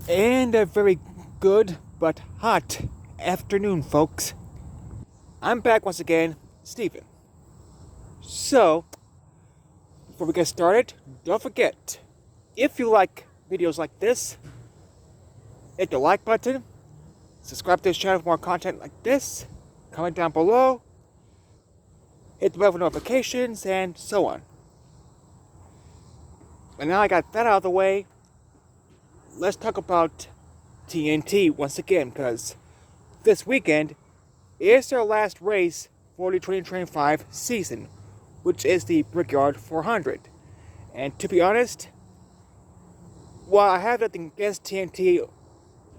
And a very good but hot afternoon, folks. I'm back once again, Steven. So, before we get started, don't forget, if you like videos like this, hit the like button, subscribe to this channel for more content like this, comment down below, hit the bell for notifications, and so on. And now I got that out of the way, let's talk about TNT once again, because this weekend is their last race for the 2025 season, which is the Brickyard 400. And to be honest, while I have nothing against TNT,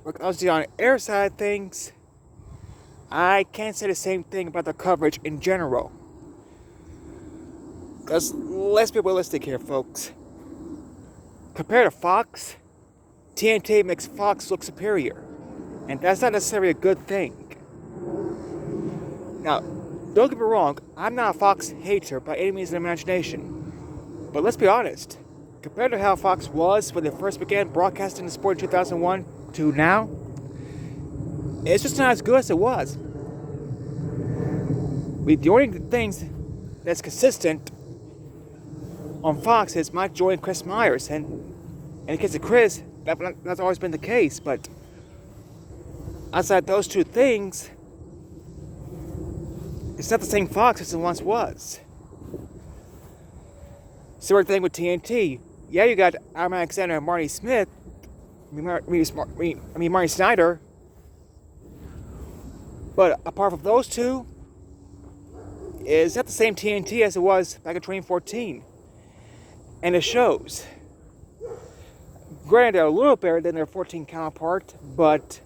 obviously on the air side of things, I can't say the same thing about the coverage in general. Because let's be realistic here, folks. Compared to Fox, TNT makes Fox look superior, and that's not necessarily a good thing. Now, don't get me wrong, I'm not a Fox hater by any means of the imagination, but let's be honest, compared to how Fox was when they first began broadcasting the sport in 2001 to now, it's just not as good as it was. The only things that's consistent on Fox is Mike Joy and Chris Myers, and in the case of Chris, that's always been the case, but outside those two things, it's not the same Fox as it once was. Similar thing with TNT. Yeah, you got Adam Alexander and Marty Smith, Marty Snyder, but apart from those two, it's not the same TNT as it was back in 2014. And it shows. Granted, they're a little better than their 14 counterpart, but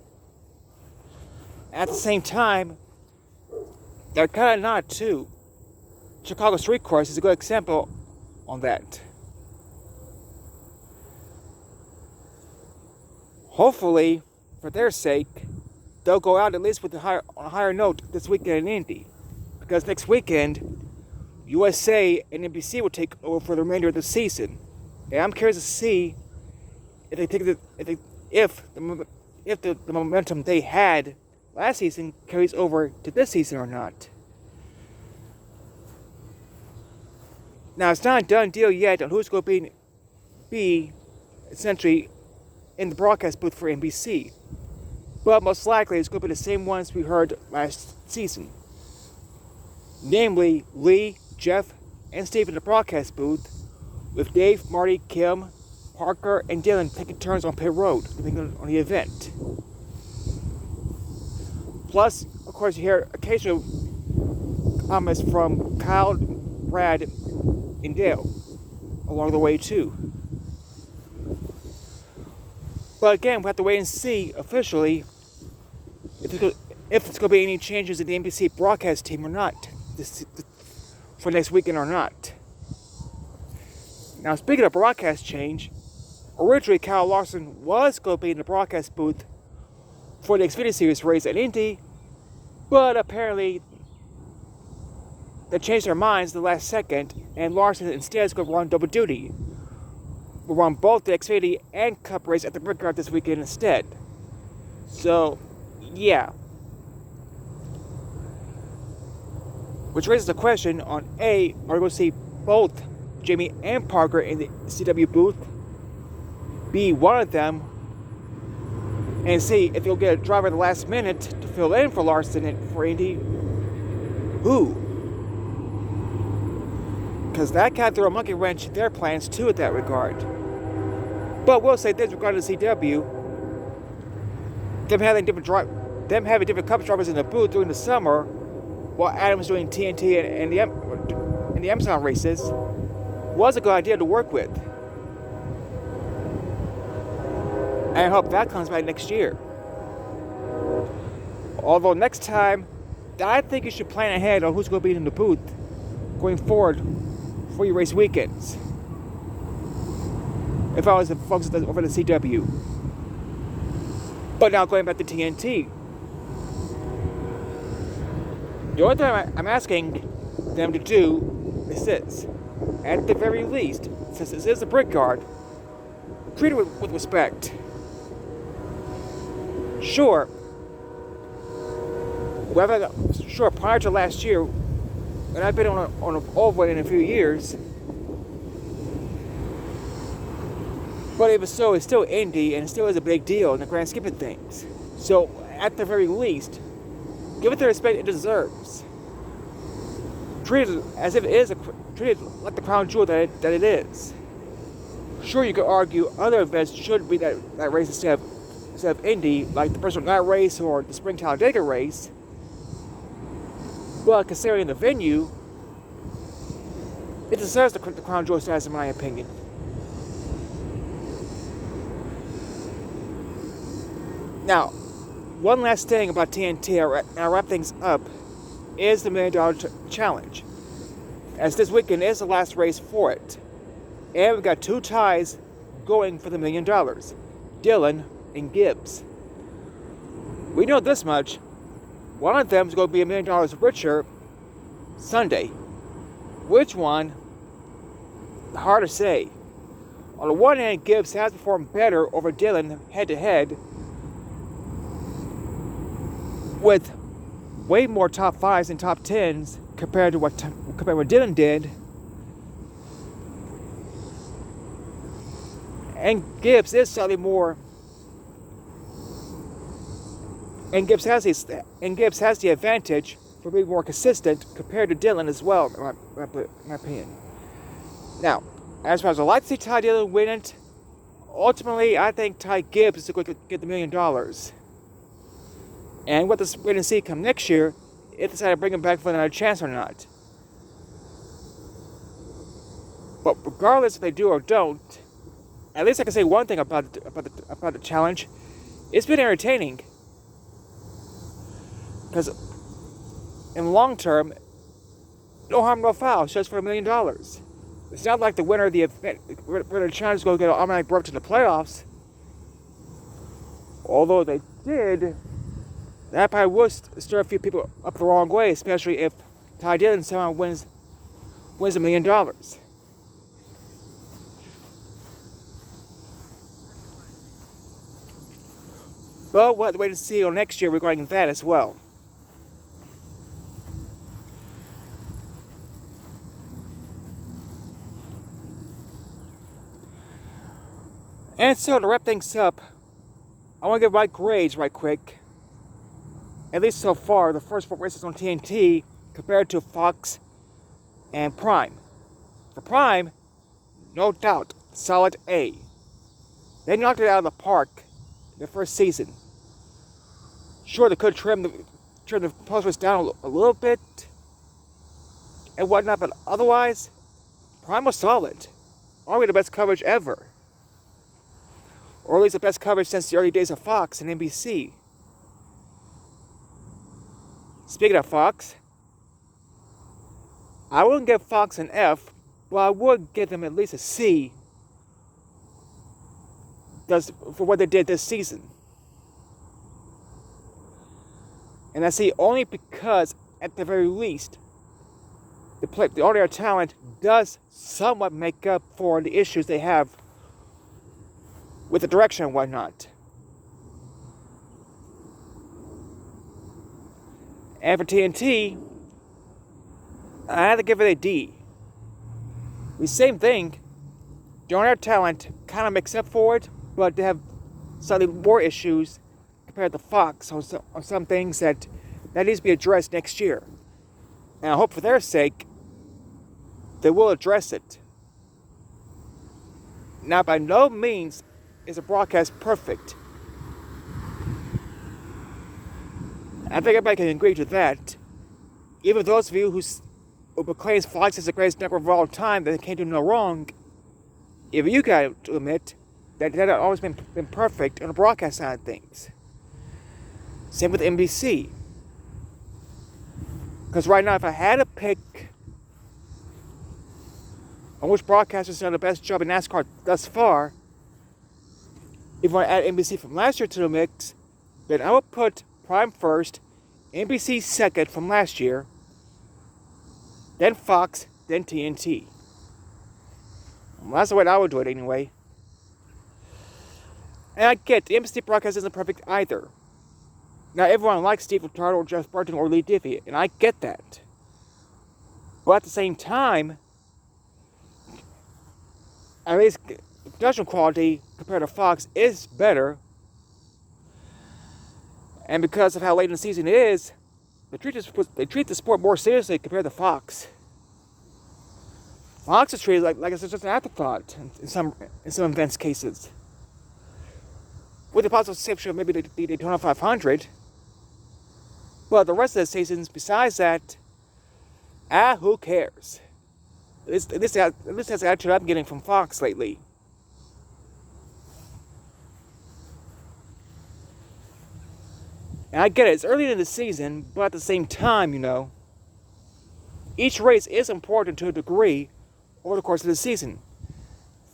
at the same time, they're kind of not too. Chicago Street Course is a good example on that. Hopefully, for their sake, they'll go out at least with on a higher note this weekend in Indy, because next weekend, USA and NBC will take over for the remainder of the season, and I'm curious to see if the momentum they had last season carries over to this season or not. Now, it's not a done deal yet on who's going to be essentially in the broadcast booth for NBC, but most likely it's going to be the same ones we heard last season, namely Lee, Jeff, and Steve in the broadcast booth, with Dave, Marty, Kim, Parker, and Dylan taking turns on pit road, depending on the event. Plus, of course, you hear occasional comments from Kyle, Brad, and Dale along the way too. But again, we have to wait and see officially if it's going to be any changes in the NBC broadcast team or not for next weekend or not. Now, speaking of broadcast change, originally Kyle Larson was going to be in the broadcast booth for the Xfinity Series race at Indy, but apparently they changed their minds the last second, and Larson instead is going to run double duty. We'll run both the Xfinity and Cup race at the Brickyard this weekend instead. So, yeah. Which raises the question on A, are we going to see both Jamie and Parker in the CW booth? B, one of them, and C, if you'll get a driver at the last minute to fill in for Larson and for Indy, who? Because that kind of threw a monkey wrench in their plans too in that regard. But we'll say this regarding the CW, them having different Cup drivers in the booth during the summer, while Adam's doing TNT and the Amazon races, was a good idea to work with. And I hope that comes back next year. Although next time, I think you should plan ahead on who's going to be in the booth going forward for your race weekends. If I was to focus over the CW. But now going back to TNT. The only thing I'm asking them to do is this. At the very least, since this is a Brickyard, treat it with respect. Sure, sure, prior to last year, and I've been on an old one in a few years, but even so, it's still Indy, and it still is a big deal in the grand scheme of things. So, at the very least, give it the respect it deserves. Treat it as if it is treat it like the crown jewel that it is. Sure, you could argue other events should be that race instead of Indy, like the Personal Night Race or the Spring Talladega Race. But considering the venue, it deserves the crown jewel status, in my opinion. Now, one last thing about TNT, I'll wrap things up, is the $1 Million Challenge. As this weekend is the last race for it. And we've got two ties going for the $1 million. Dillon and Gibbs. We know this much. One of them is going to be $1 million richer Sunday. Which one? Hard to say. On the one hand, Gibbs has performed better over Dillon head-to-head, with way more top 5s and top 10s compared to what Dillon did. And Gibbs is slightly more. And Gibbs has the advantage for being more consistent compared to Dillon as well, in my opinion. Now, as far as I like to see Ty Dillon win it, ultimately I think Ty Gibbs is going to get the $1 million. And what this wait and see come next year, if they decide to bring him back for another chance or not. But regardless if they do or don't, at least I can say one thing about the challenge. It's been entertaining. Because in the long term, no harm, no foul. It's just for $1 million. It's not like the winner of the event, where the challenge is going to get an automatic berth to the playoffs. Although they did, that probably would stir a few people up the wrong way, especially if Ty Dillon somehow wins $1 million. But we'll have to wait and see on next year regarding that as well. And so to wrap things up, I want to give my grades right quick. At least so far, the first 4 races on TNT compared to Fox and Prime. For Prime, no doubt, solid A. They knocked it out of the park in the first season. Sure, they could trim the post race down a little bit and whatnot, but otherwise, Prime was solid. Arguably the best coverage ever. Or at least the best coverage since the early days of Fox and NBC. Speaking of Fox, I wouldn't give Fox an F, but I would give them at least a C for what they did this season. And I see only because, at the very least, the on-air talent does somewhat make up for the issues they have with the direction and whatnot. And for TNT, I had to give it a D. The same thing, the on-air talent kind of makes up for it, but they have slightly more issues compared to Fox on some things that needs to be addressed next year. And I hope for their sake, they will address it. Now, by no means is a broadcast perfect. I think everybody can agree to that. Even those of you who proclaims Fox is the greatest network of all time, that can't do no wrong, if you got to admit that has always been perfect on the broadcast side of things. Same with NBC. Because right now, if I had to pick on which broadcasters done the best job in NASCAR thus far, if I want to add NBC from last year to the mix, then I would put Prime first, NBC second from last year, then Fox, then TNT. Well, that's the way I would do it anyway. And I get the NBC broadcast isn't perfect either. Now, everyone likes Steve Ricardo or Jeff Burton or Lee Diffie, and I get that. But at the same time, at least production quality compared to Fox is better. And because of how late in the season it is, they treat the sport more seriously compared to Fox. Fox is treated like it's just an afterthought in some events cases. With the possible exception of maybe the Daytona 500. But the rest of the seasons, besides that, who cares? This has the attitude I'm getting from Fox lately. And I get it, it's early in the season, but at the same time, each race is important to a degree over the course of the season.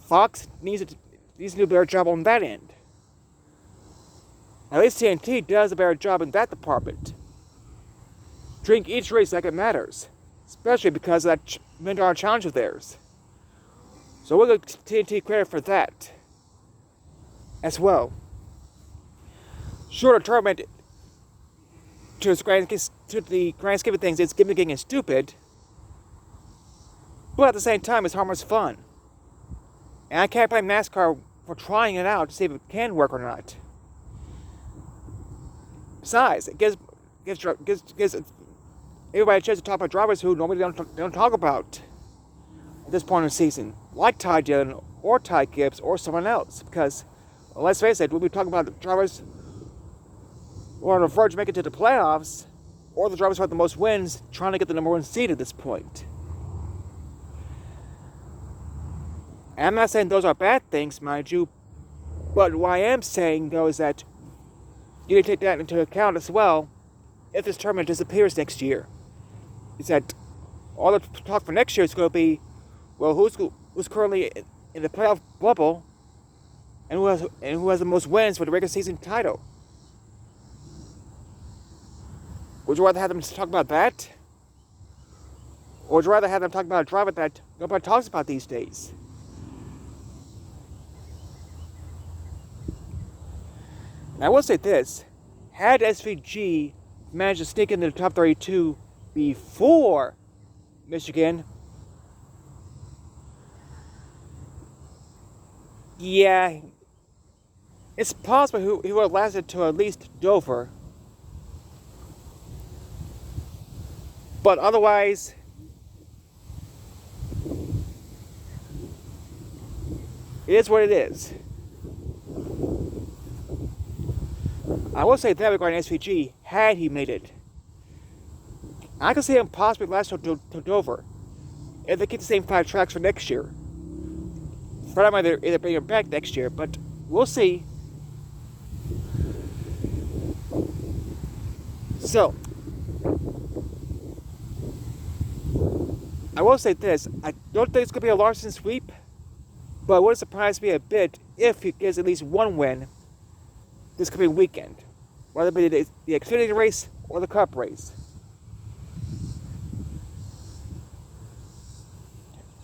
Fox needs to do a better job on that end. At least TNT does a better job in that department. Drink each race like it matters, especially because of that $1 challenge of theirs. So we'll give TNT credit for that as well. Sure, the tournament, to the grand scheme of things, it's gimmicking and stupid, but at the same time, it's harmless fun. And I can't blame NASCAR for trying it out to see if it can work or not. Besides, it gives everybody a chance to talk about drivers who normally don't talk about at this point in the season, like Ty Dillon or Ty Gibbs or someone else. Because, well, let's face it, we'll be talking about the drivers who are on the verge of making it to the playoffs, or the drivers who have the most wins trying to get the number 1 seed at this point. And I'm not saying those are bad things, mind you, but what I am saying, though, is that you need to take that into account as well if this tournament disappears next year. Is that all the talk for next year is going to be, well, who's currently in the playoff bubble and who has the most wins for the regular season title? Would you rather have them talk about that? Or would you rather have them talk about a driver that nobody talks about these days? And I will say this, had SVG managed to sneak into the top 32 before Michigan, yeah, it's possible he would have lasted to at least Dover. But otherwise, it is what it is. I will say that regarding SVG, had he made it, I could see him possibly last to Dover if they keep the same 5 tracks for next year. For that might either bring him back next year, but we'll see. So, I will say this, I don't think it's going to be a Larson sweep, but it would surprise me a bit if he gets at least 1 win this coming weekend, whether it be the Xfinity race or the Cup race.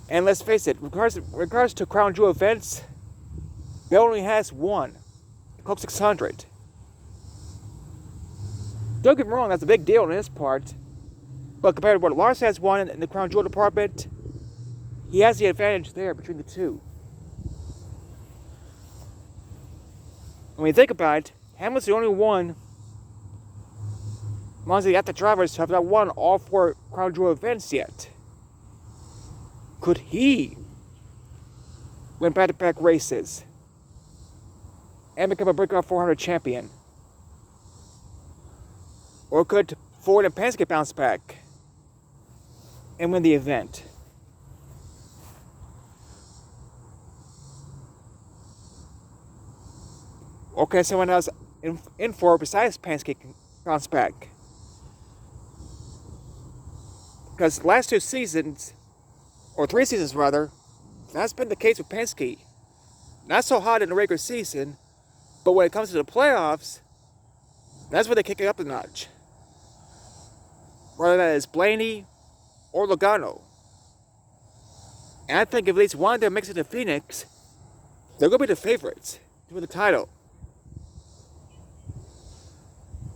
And let's face it, regards to Crown Jewel events, Bill only has 1, the Coke 600. Don't get me wrong, that's a big deal on his part, but compared to what Lars has won in the Crown Jewel department, he has the advantage there between the two. When you think about it, Hamlin's the only one amongst the active drivers who have not won all 4 Crown Jewel events yet. Could he win back-to-back races and become a Breakout 400 champion? Or could Ford and Penske bounce back and win the event? Or can someone else in Ford besides Penske bounce back? Because the last 2 seasons, or 3 seasons rather, that's been the case with Penske. Not so hot in the regular season, but when it comes to the playoffs, that's where they kick it up a notch. Whether that is Blaney or Logano. And I think if at least one of them makes it to Phoenix, they're going to be the favorites to win the title.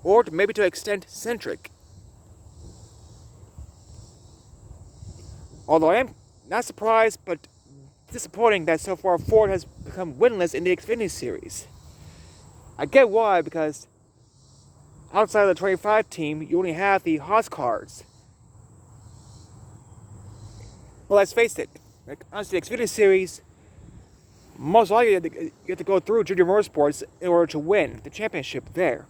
or maybe to extend centric. Although I am not surprised, but disappointing that so far Ford has become winless in the Xfinity Series. I get why, because outside of the 25 team, you only have the Haas cars. Well, let's face it, like, honestly, the Xfinity Series, most likely you have to go through Junior Motorsports in order to win the championship there.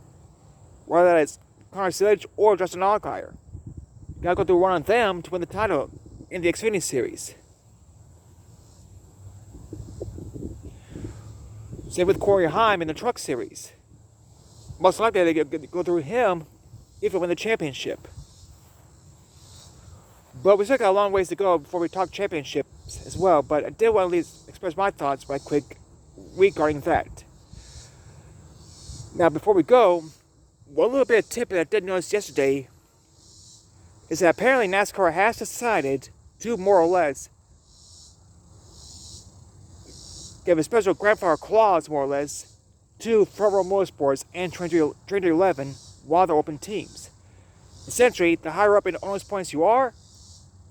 Whether that's Connor Silage or Justin Allgaier. You gotta go through one of them to win the title in the Xfinity Series. Same with Corey Heim in the Truck Series. Most likely they go through him if they win the championship. But we still got a long ways to go before we talk championships as well. But I did want to at least express my thoughts right quick regarding that. Now, before we go, one little bit of tip that I did notice yesterday is that apparently NASCAR has decided to more or less give a special grandfather clause, more or less, to Front Row Motorsports and Train 11 while they're open teams. Essentially, the higher up in bonus points you are,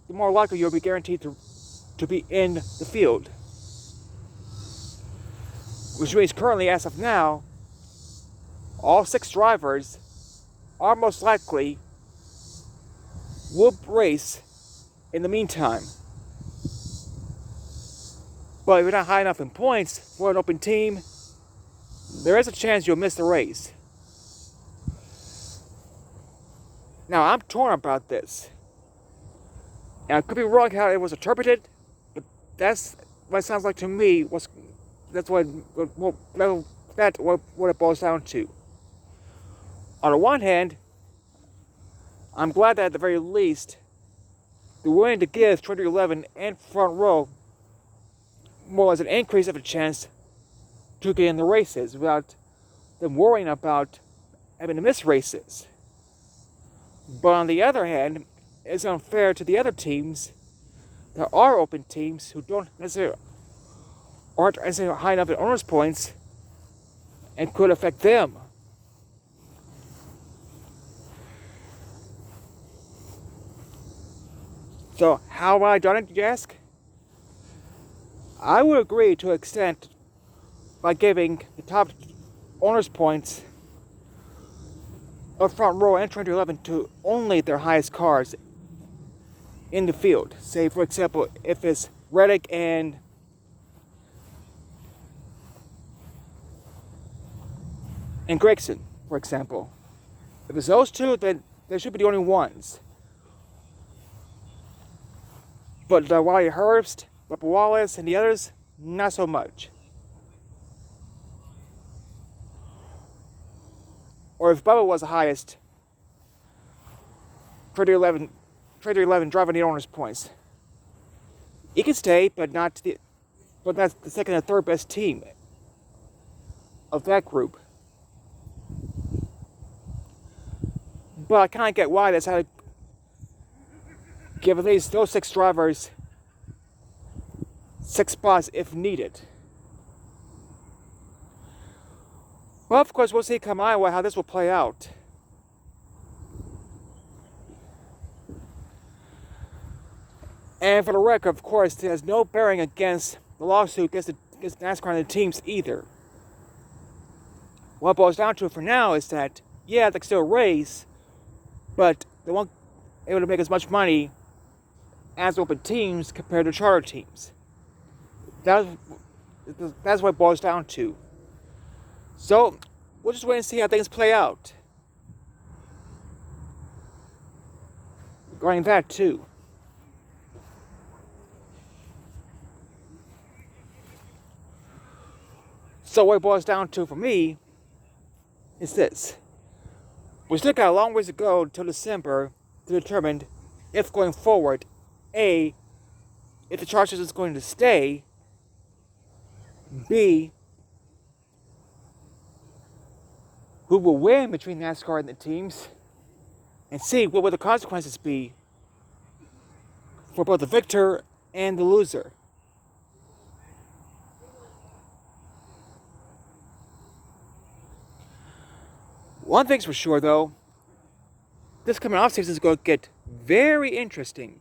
the more likely you'll be guaranteed to be in the field. Which means currently, as of now, all 6 drivers are most likely will race in the meantime. But if you're not high enough in points for an open team, there is a chance you'll miss the race. Now, I'm torn about this. And I could be wrong how it was interpreted, but that's what it sounds like to me. That's what it boils down to. On the one hand, I'm glad that at the very least, they're willing to give 2011 and Front Row more as an increase of a chance to get in the races without them worrying about having to miss races. But on the other hand, it's unfair to the other teams that are open teams who aren't necessarily high enough in owners points and could affect them. So how have I done it, you ask? I would agree to an extent by giving the top owners points of Front Row and 2011 to only their highest cars in the field. Say, for example, if it's Reddick and Gregson, for example. If it's those two, then they should be the only ones. But Wally Herbst, Bubba Wallace, and the others, not so much. Or if Bubba was the highest, 2011 driving the owners' points, he can stay, but that's the second and third best team of that group. But I kind of get why that's how to give at least those 6 drivers 6 spots if needed. Well, of course, we'll see come Iowa how this will play out. And for the record, of course, it has no bearing against the lawsuit against NASCAR and the teams either. What it boils down to for now is that, yeah, they can still race, but they won't be able to make as much money as open teams compared to charter teams. That's what it boils down to. So, we'll just wait and see how things play out. Regarding that, too. So, what it boils down to for me is this. We still got a long ways to go until December to determine if going forward, A, if the Chargers is going to stay, B, who will win between NASCAR and the teams, and C, what will the consequences be for both the victor and the loser. One thing's for sure, though, this coming off season is going to get very interesting,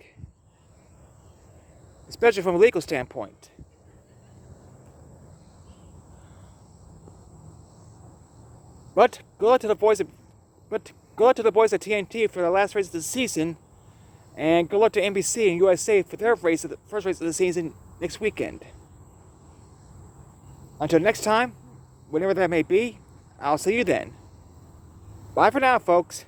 especially from a legal standpoint. But good luck to the boys at TNT for the last race of the season, and good luck to NBC and USA for their first race of the season next weekend. Until next time, whenever that may be, I'll see you then. Bye for now, folks.